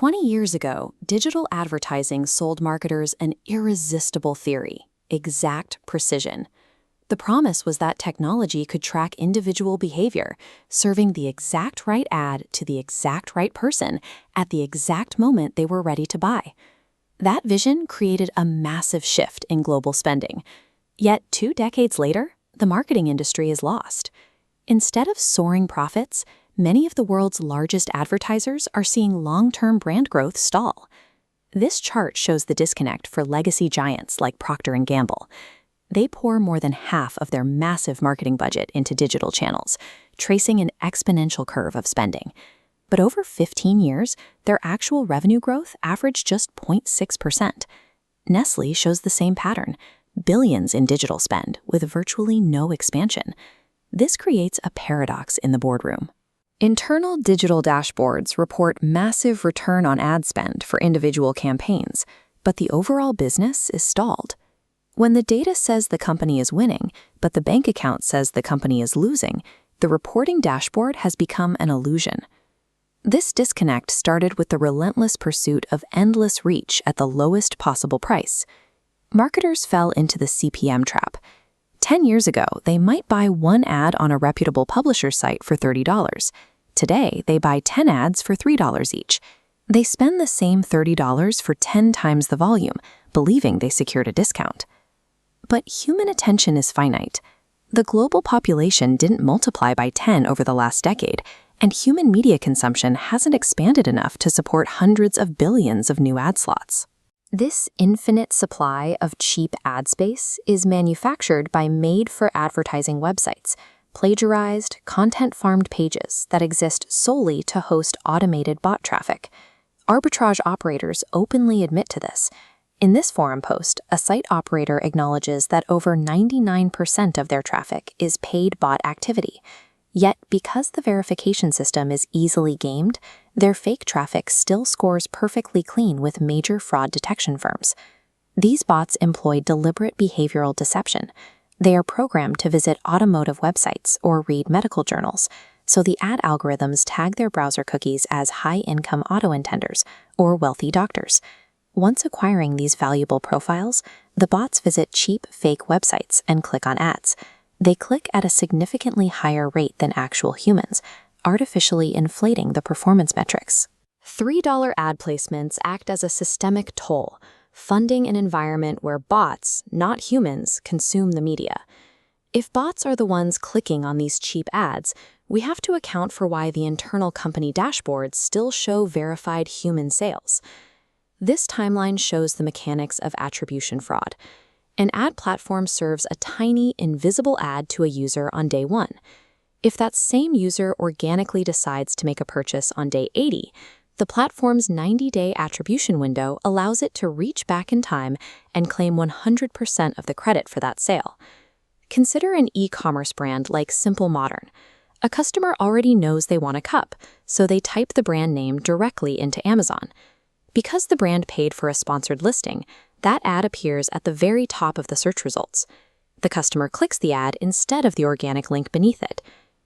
20 years ago, digital advertising sold marketers an irresistible theory: exact precision. The promise was that technology could track individual behavior, serving the exact right ad to the exact right person at the exact moment they were ready to buy. That vision created a massive shift in global spending. Yet 2 decades later, the marketing industry is lost. Instead of soaring profits, many of the world's largest advertisers are seeing long-term brand growth stall. This chart shows the disconnect for legacy giants like Procter & Gamble. They pour more than half of their massive marketing budget into digital channels, tracing an exponential curve of spending. But over 15 years, their actual revenue growth averaged just 0.6%. Nestle shows the same pattern: billions in digital spend with virtually no expansion. This creates a paradox in the boardroom. Internal digital dashboards report massive return on ad spend for individual campaigns, but the overall business is stalled. When the data says the company is winning, but the bank account says the company is losing, the reporting dashboard has become an illusion. This disconnect started with the relentless pursuit of endless reach at the lowest possible price. Marketers fell into the CPM trap. 10 years ago, they might buy one ad on a reputable publisher site for $30. Today, they buy 10 ads for $3 each. They spend the same $30 for 10 times the volume, believing they secured a discount. But human attention is finite. The global population didn't multiply by 10 over the last decade, and human media consumption hasn't expanded enough to support hundreds of billions of new ad slots. This infinite supply of cheap ad space is manufactured by made-for-advertising websites, plagiarized, content-farmed pages that exist solely to host automated bot traffic. Arbitrage operators openly admit to this. In this forum post, a site operator acknowledges that over 99% of their traffic is paid bot activity. Yet, because the verification system is easily gamed, their fake traffic still scores perfectly clean with major fraud detection firms. These bots employ deliberate behavioral deception. They are programmed to visit automotive websites or read medical journals, so the ad algorithms tag their browser cookies as high-income auto intenders or wealthy doctors. Once acquiring these valuable profiles, the bots visit cheap fake websites and click on ads. They click at a significantly higher rate than actual humans, artificially inflating the performance metrics. $3 ad placements act as a systemic toll, funding an environment where bots, not humans, consume the media. If bots are the ones clicking on these cheap ads, we have to account for why the internal company dashboards still show verified human sales. This timeline shows the mechanics of attribution fraud. An ad platform serves a tiny, invisible ad to a user on day 1. If that same user organically decides to make a purchase on day 80, the platform's 90-day attribution window allows it to reach back in time and claim 100% of the credit for that sale. Consider an e-commerce brand like Simple Modern. A customer already knows they want a cup, so they type the brand name directly into Amazon. Because the brand paid for a sponsored listing, that ad appears at the very top of the search results. The customer clicks the ad instead of the organic link beneath it.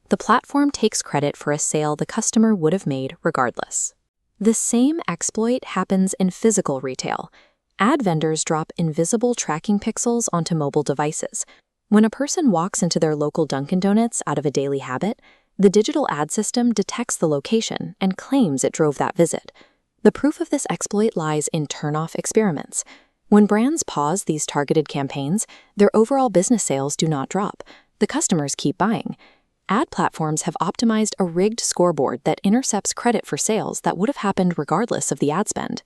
The platform takes credit for a sale the customer would have made regardless. The same exploit happens in physical retail. Ad vendors drop invisible tracking pixels onto mobile devices. When a person walks into their local Dunkin' Donuts out of a daily habit, the digital ad system detects the location and claims it drove that visit. The proof of this exploit lies in turn-off experiments. When brands pause these targeted campaigns, their overall business sales do not drop. The customers keep buying. Ad platforms have optimized a rigged scoreboard that intercepts credit for sales that would have happened regardless of the ad spend.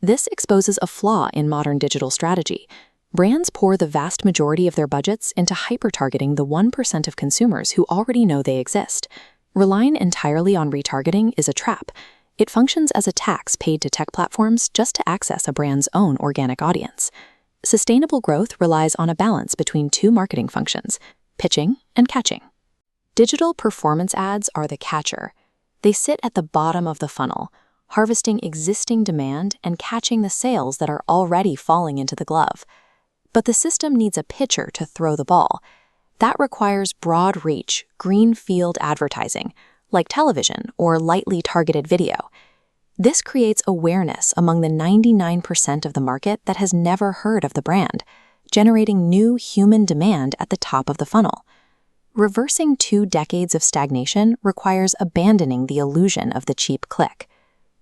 This exposes a flaw in modern digital strategy. Brands pour the vast majority of their budgets into hyper-targeting the 1% of consumers who already know they exist. Relying entirely on retargeting is a trap. It functions as a tax paid to tech platforms just to access a brand's own organic audience. Sustainable growth relies on a balance between 2 marketing functions: pitching and catching. Digital performance ads are the catcher. They sit at the bottom of the funnel, harvesting existing demand and catching the sales that are already falling into the glove. But the system needs a pitcher to throw the ball. That requires broad reach, greenfield advertising, like television or lightly targeted video. This creates awareness among the 99% of the market that has never heard of the brand, generating new human demand at the top of the funnel. Reversing 2 decades of stagnation requires abandoning the illusion of the cheap click.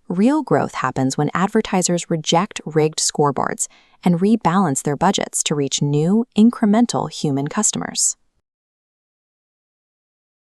Real growth happens when advertisers reject rigged scoreboards and rebalance their budgets to reach new, incremental human customers.